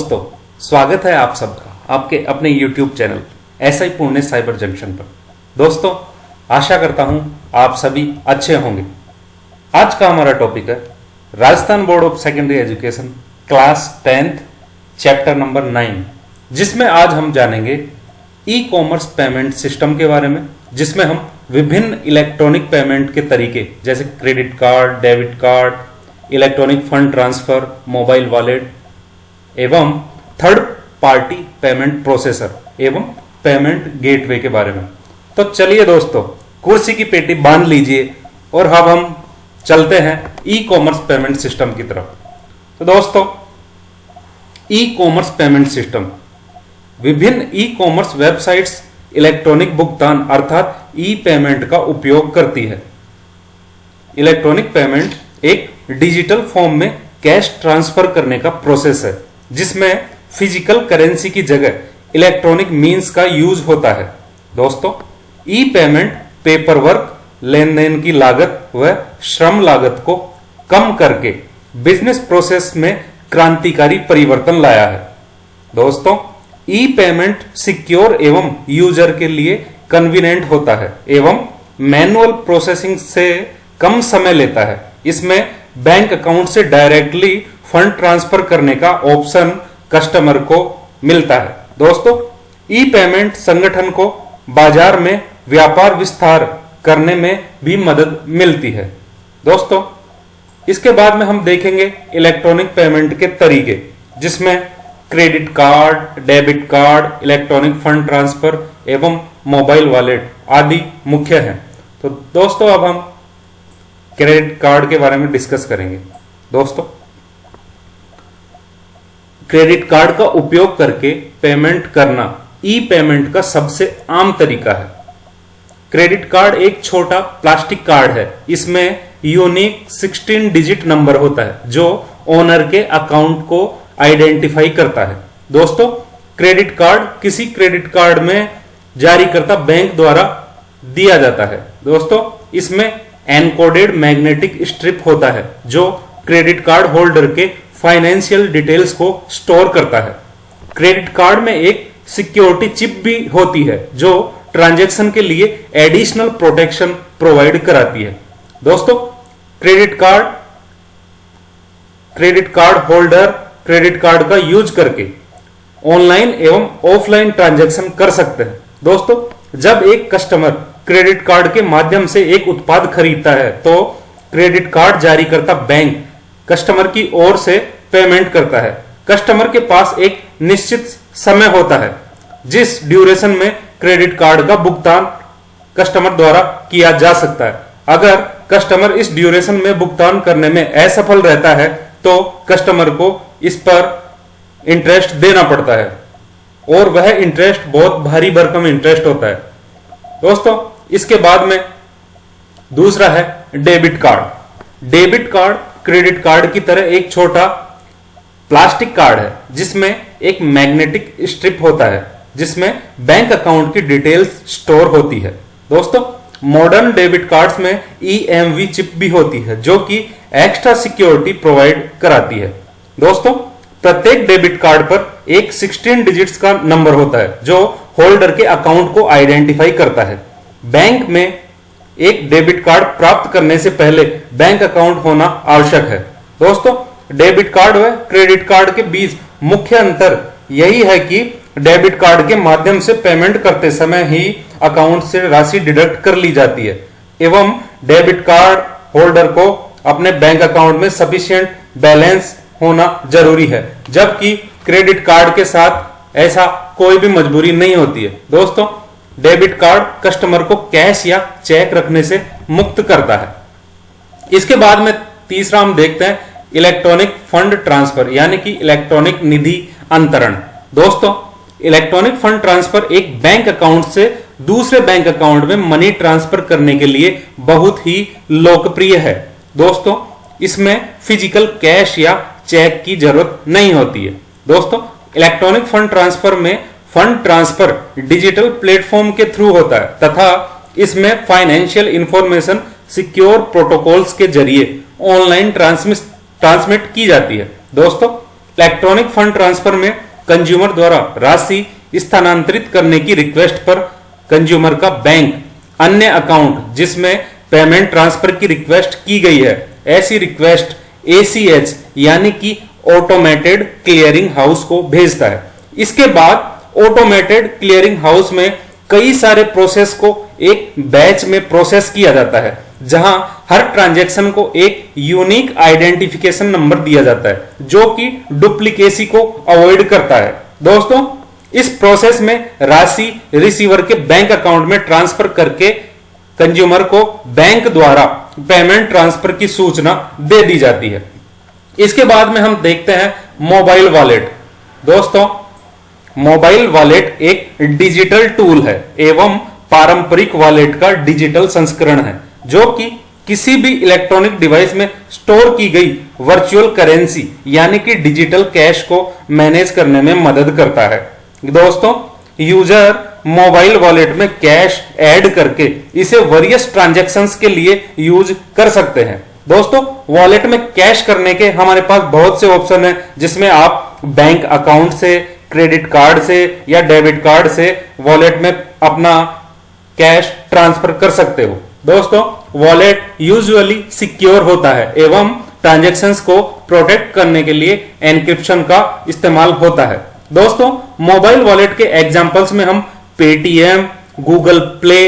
दोस्तों, स्वागत है आप सबका आपके अपने YouTube channel SI Pune cyber junction पर। दोस्तों, आशा करता हूं आप सभी अच्छे होंगे। आज का हमारा टॉपिक है Rajasthan board of secondary education class 10th chapter number 9, जिसमें आज हम जानेंगे ई कॉमर्स पेमेंट सिस्टम के बारे में, जिसमें हम विभिन्न इलेक्ट्रॉनिक पेमेंट के तरीके जैसे credit card, debit card, electronic fund transfer, mobile wallet एवं थर्ड पार्टी पेमेंट प्रोसेसर एवं पेमेंट गेटवे के बारे में। तो चलिए दोस्तों, कुर्सी की पेटी बांध लीजिए और अब हम चलते हैं ई कॉमर्स पेमेंट सिस्टम की तरफ। तो दोस्तों, ई कॉमर्स पेमेंट सिस्टम विभिन्न ई कॉमर्स वेबसाइट्स इलेक्ट्रॉनिक भुगतान अर्थात ई पेमेंट का उपयोग करती है। इलेक्ट्रॉनिक पेमेंट एक डिजिटल फॉर्म में कैश ट्रांसफर करने का प्रोसेस है, जिसमें फिजिकल करेंसी की जगह इलेक्ट्रॉनिक मींस का यूज होता है। दोस्तों, ई पेमेंट पेपर वर्क, लेन देन की लागत व श्रम लागत को कम करके बिजनेस प्रोसेस में क्रांतिकारी परिवर्तन लाया है। दोस्तों, ई पेमेंट सिक्योर एवं यूजर के लिए कन्वीनियंट होता है एवं मैनुअल प्रोसेसिंग से कम समय लेता है। इसमें बैंक अकाउंट से डायरेक्टली फंड ट्रांसफर करने का ऑप्शन कस्टमर को मिलता है। दोस्तों, ई पेमेंट संगठन को बाजार में व्यापार विस्तार करने में भी मदद मिलती है। दोस्तों, इसके बाद में हम देखेंगे इलेक्ट्रॉनिक पेमेंट के तरीके, जिसमें credit card, debit card, electronic fund transfer एवं मोबाइल वॉलेट आदि मुख्य हैं। तो दोस्तों, अब हम क्रेडिट कार्ड के बारे में डिस्कस करेंगे। दोस्तों, क्रेडिट कार्ड का उपयोग करके पेमेंट करना ई पेमेंट का सबसे आम तरीका है। क्रेडिट कार्ड एक छोटा प्लास्टिक कार्ड है। इसमें यूनिक 16 डिजिट नंबर होता है जो ओनर के अकाउंट को आइडेंटिफाई करता है। दोस्तों, क्रेडिट कार्ड किसी क्रेडिट कार्ड में जारीकर्ता बैंक द्वारा दिया जाता है। दोस्तों, इसमें एनकोडेड मैग्नेटिक स्ट्रिप होता है जो क्रेडिट कार्ड होल्डर के फाइनेंशियल डिटेल्स को स्टोर करता है। क्रेडिट कार्ड में एक सिक्योरिटी चिप भी होती है जो ट्रांजैक्शन के लिए एडिशनल प्रोटेक्शन प्रोवाइड कराती है। दोस्तों, credit card holder credit card का यूज करके ऑनलाइन एवं ऑफलाइन ट्रांजैक्शन कर सकते हैं। दोस्तों, जब एक कस्टमर क्रेडिट कार्ड के माध्यम से एक उत्पाद खरीदता है तो क्रेडिट कार्ड जारीकर्ता बैंक कस्टमर की ओर से पेमेंट करता है। कस्टमर के पास एक निश्चित समय होता है जिस ड्यूरेशन में क्रेडिट कार्ड का भुगतान कस्टमर द्वारा किया जा सकता है। अगर कस्टमर इस ड्यूरेशन में भुगतान करने में असफल रहता है तो कस्टमर को इस पर इंटरेस्ट देना पड़ता है और वह इंटरेस्ट बहुत भारी भरकम इंटरेस्ट होता है। दोस्तों, इसके बाद में दूसरा है debit card. Debit card credit card की तरह एक छोटा प्लास्टिक कार्ड है जिसमें एक मैग्नेटिक स्ट्रिप होता है जिसमें बैंक अकाउंट की डिटेल्स स्टोर होती है। दोस्तों, मॉडर्न डेबिट कार्ड्स में EMV चिप भी होती है जो कि एक्स्ट्रा सिक्योरिटी प्रोवाइड कराती है। दोस्तों, प्रत्येक डेबिट कार्ड पर एक 16 डिजिट्स का नंबर होता है जो होल्डर के अकाउंट को आइडेंटिफाई करता है। बैंक में एक डेबिट कार्ड प्राप्त करने से पहले बैंक अकाउंट होना आवश्यक है। दोस्तों, डेबिट कार्ड व क्रेडिट कार्ड के बीच मुख्य अंतर यही है कि डेबिट कार्ड के माध्यम से पेमेंट करते समय ही अकाउंट से राशि डिडक्ट कर ली जाती है एवं डेबिट कार्ड होल्डर को अपने बैंक अकाउंट में सफिशिएंट बैलेंस होना जरूरी है, जबकि क्रेडिट कार्ड के साथ ऐसा कोई भी मजबूरी नहीं होती है। दोस्तों, डेबिट कार्ड कस्टमर को कैश या चेक रखने से मुक्त करता है। इसके बाद में तीसरा हम देखते हैं इलेक्ट्रॉनिक फंड ट्रांसफर यानी कि इलेक्ट्रॉनिक निधि अंतरण। दोस्तों, इलेक्ट्रॉनिक फंड ट्रांसफर एक बैंक अकाउंट से दूसरे बैंक अकाउंट में मनी ट्रांसफर करने के लिए बहुत ही लोकप्रिय है। दोस्तों, इसमें फिजिकल कैश या चेक की जरूरत नहीं होती है। दोस्तों, इलेक्ट्रॉनिक फंड ट्रांसफर में फंड ट्रांसफर डिजिटल प्लेटफॉर्म के थ्रू होता है तथा इसमें फाइनेंशियल इंफॉर्मेशन सिक्योर प्रोटोकॉल्स के जरिए ऑनलाइन ट्रांसमिट की जाती है। दोस्तों, इलेक्ट्रॉनिक फंड ट्रांसफर में कंज्यूमर द्वारा राशि स्थानांतरित करने की रिक्वेस्ट पर कंज्यूमर का बैंक अन्य अकाउंट जिसमें पेमेंट ट्रांसफर की रिक्वेस्ट की गई है, ऐसी रिक्वेस्ट ACH यानी कि ऑटोमेटेड क्लियरिंग हाउस को भेजता है। इसके बाद ऑटोमेटेड क्लियरिंग हाउस में कई सारे प्रोसेस को एक बैच में प्रोसेस किया जाता है, जहां हर ट्रांजैक्शन को एक यूनिक आइडेंटिफिकेशन नंबर दिया जाता है जो कि डुप्लीकेसी को अवॉइड करता है। दोस्तों, इस प्रोसेस में राशि रिसीवर के बैंक अकाउंट में ट्रांसफर करके कंज्यूमर को बैंक द्वारा पेमेंट ट्रांसफर की सूचना दे दी जाती है। इसके बाद में हम देखते हैं मोबाइल वॉलेट। दोस्तों, मोबाइल वॉलेट एक डिजिटल टूल है एवं पारंपरिक वॉलेट का डिजिटल संस्करण है जो कि किसी भी इलेक्ट्रॉनिक डिवाइस में स्टोर की गई वर्चुअल करेंसी यानी कि डिजिटल कैश को मैनेज करने में मदद करता है। दोस्तों, यूजर मोबाइल वॉलेट में कैश ऐड करके इसे वेरियस ट्रांजैक्शंस के लिए यूज कर सकते हैं। दोस्तों, वॉलेट में कैश करने के हमारे पास बहुत से ऑप्शन हैं, जिसमें आप बैंक अकाउंट से, क्रेडिट कार्ड से या डेबिट कार्ड से वॉलेट में अपना कैश ट्रांसफर कर सकते हो। दोस्तों, वॉलेट यूजुअली सिक्योर होता है एवं ट्रांजैक्शंस को प्रोटेक्ट करने के लिए एन्क्रिप्शन का इस्तेमाल होता है। दोस्तों, मोबाइल वॉलेट के एग्जांपल्स में हम पेटीएम, गूगल प्ले,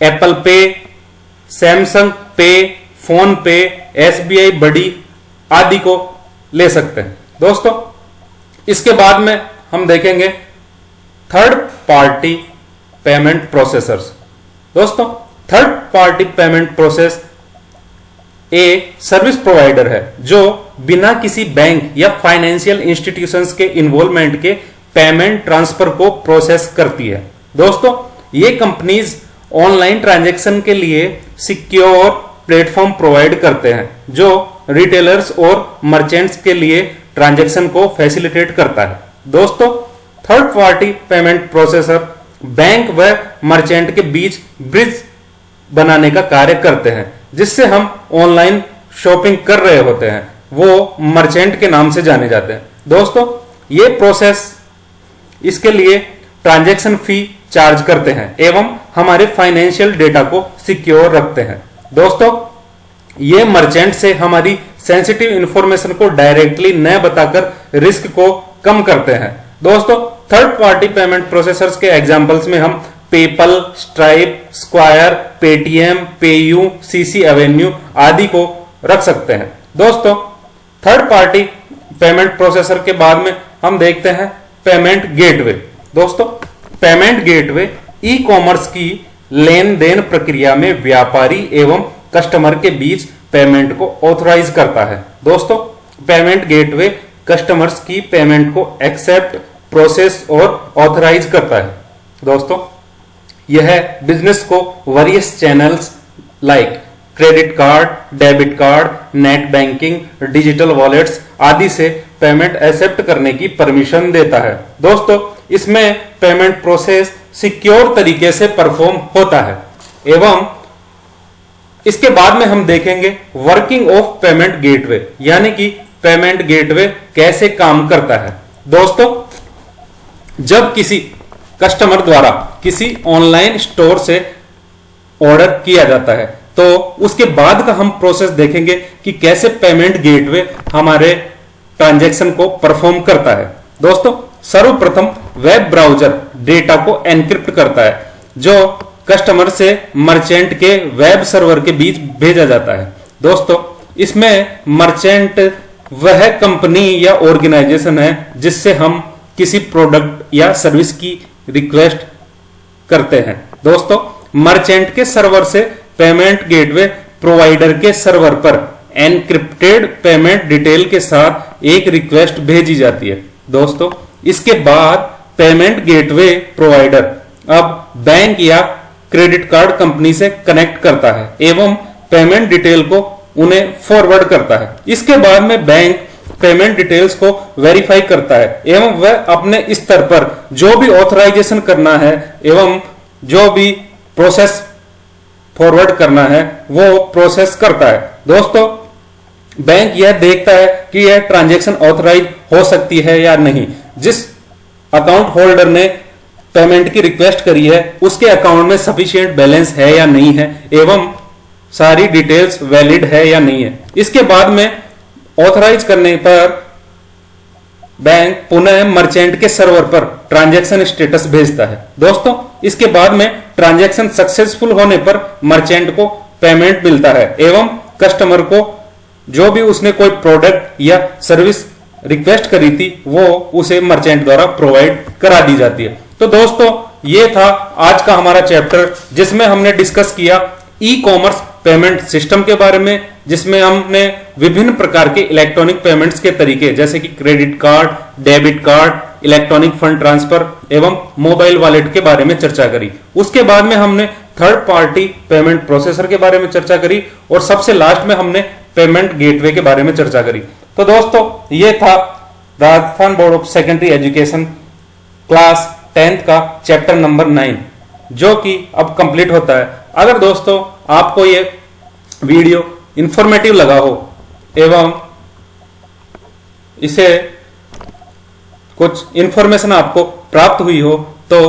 एप्पल पे, सैमसंग पे, फोन पे, SBI बड़ी आदि को ले सकते हैं। दोस्तों, इसके बाद में हम देखेंगे थर्ड पार्टी पेमेंट प्रोसेसर्स। दोस्तों, थर्ड पार्टी पेमेंट प्रोसेस एक सर्विस प्रोवाइडर है जो बिना किसी बैंक या फाइनेंशियल इंस्टीट्यूशंस के इन्वॉल्वमेंट के पेमेंट ट्रांसफर को प्रोसेस करती है। दोस्तों, ये कंपनीज ऑनलाइन ट्रांजैक्शन के लिए सिक्योर प्लेटफॉर्म प्रोवाइड करते हैं जो रिटेलर्स और मर्चेंट्स के लिए ट्रांजैक्शन को फैसिलिटेट करता है। दोस्तों, third party payment processor bank व मर्चेंट के बीच ब्रिज बनाने का कार्य करते हैं, जिससे हम ऑनलाइन शॉपिंग कर रहे होते हैं वो मर्चेंट के नाम से जाने जाते हैं। दोस्तों, ये प्रोसेस इसके लिए ट्रांजैक्शन फी चार्ज करते हैं एवं हमारे फाइनेंशियल डेटा को सिक्योर रखते हैं। दोस्तों, ये मर्चेंट से हमारी सेंसिटिव इंफॉर्मेशन को डायरेक्टली न बताकर रिस्क को कम करते हैं। दोस्तों, थर्ड पार्टी पेमेंट प्रोसेसर्स के एग्जांपल्स में हम PayPal, stripe, square, Paytm, PayU, CC Avenue आदि को रख सकते हैं। दोस्तों, थर्ड पार्टी पेमेंट प्रोसेसर के बाद में हम देखते हैं पेमेंट गेटवे। दोस्तों, पेमेंट गेटवे ई कॉमर्स की लेन देन प्रक्रिया में व्यापारी एवं कस्टमर के बीच पेमेंट को ऑथराइज करता है। दोस्तों, पेमेंट गेटवे कस्टमर्स की पेमेंट को एक्सेप्ट, प्रोसेस और ऑथराइज करता है। दोस्तों, यह बिजनेस को various channels like credit card, debit card, net banking, digital wallets आदि से पेमेंट एक्सेप्ट करने की परमिशन देता है। दोस्तों, इसमें पेमेंट प्रोसेस सिक्योर तरीके से परफॉर्म होता है। एवं इसके बाद में हम देखेंगे वर्किंग ऑफ पेमेंट गेटवे, यानी कि पेमेंट गेटवे कैसे काम करता है। दोस्तों, जब किसी कस्टमर द्वारा किसी ऑनलाइन स्टोर से ऑर्डर किया जाता है तो उसके बाद का हम प्रोसेस देखेंगे कि कैसे पेमेंट गेटवे हमारे ट्रांजैक्शन को परफॉर्म करता है। दोस्तों, सर्वप्रथम वेब ब्राउजर डेटा को एनक्रिप्ट करता है जो कस्टमर से मर्चेंट के वेब सर्वर के बीच भेजा जाता है। दोस्तों, इसमें मर्चेंट वह कंपनी या ऑर्गेनाइजेशन है जिससे हम किसी प्रोडक्ट या सर्विस की रिक्वेस्ट करते हैं। दोस्तों, मर्चेंट के सर्वर से पेमेंट गेटवे प्रोवाइडर के सर्वर पर एनक्रिप्टेड पेमेंट डिटेल के साथ एक रिक्वेस्ट भेजी जाती है। दोस्तों, इसके बाद पेमेंट गेटवे प्रोवाइडर अब बैंक या क्रेडिट कार्ड कंपनी से कनेक्ट करता है एवं पेमेंट डिटेल को उन्हें फॉरवर्ड करता है। इसके बाद में बैंक पेमेंट डिटेल्स को वेरीफाई करता है एवं वह अपने स्तर पर जो भी ऑथराइजेशन करना है एवं जो भी प्रोसेस फॉरवर्ड करना है वो प्रोसेस करता है। दोस्तों, बैंक यह देखता है कि यह ट्रांजैक्शन ऑथराइज हो सकती है या नहीं। जिस अकाउंट होल्डर ने पेमेंट की रिक्वेस्ट करी है उसके अकाउंट में सफिशिएंट बैलेंस है या नहीं है एवं सारी डिटेल्स वैलिड है या नहीं है। इसके बाद में ऑथराइज करने पर बैंक पुनः मर्चेंट के सर्वर पर ट्रांजैक्शन स्टेटस भेजता है। दोस्तों इसके बाद में ट्रांजैक्शन सक्सेसफुल होने पर मर्चेंट को पेमेंट मिलता है एवं कस्टमर को जो भी उसने कोई प्रोडक्ट या सर्विस रिक्वेस्ट करी थी वो उसे मर्चेंट द्वारा प्रोवाइड करा दी जाती है। तो दोस्तों ये था आज का हमारा चैप्टर जिसमें हमने डिस्कस किया ई कॉमर्स पेमेंट सिस्टम के बारे में, जिसमें हमने विभिन्न प्रकार के इलेक्ट्रॉनिक पेमेंट्स के तरीके जैसे कि credit card, debit card, electronic fund transfer एवं मोबाइल वॉलेट के बारे में चर्चा करी। उसके बाद में हमने थर्ड पार्टी पेमेंट प्रोसेसर के बारे में चर्चा करी और सबसे लास्ट में हमने पेमेंट गेटवे के बारे में चर्चा करी। तो दोस्तों ये था Rajasthan board of secondary education class 10th का चैप्टर नंबर 9 जो कि अब कंप्लीट होता है। अगर दोस्तों आपको ये वीडियो इंफॉर्मेटिव लगा हो एवं इसे कुछ इंफॉर्मेशन आपको प्राप्त हुई हो तो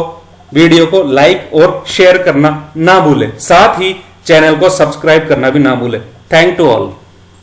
वीडियो को लाइक और शेयर करना ना भूलें, साथ ही चैनल को सब्सक्राइब करना भी ना भूलें। Thank to all.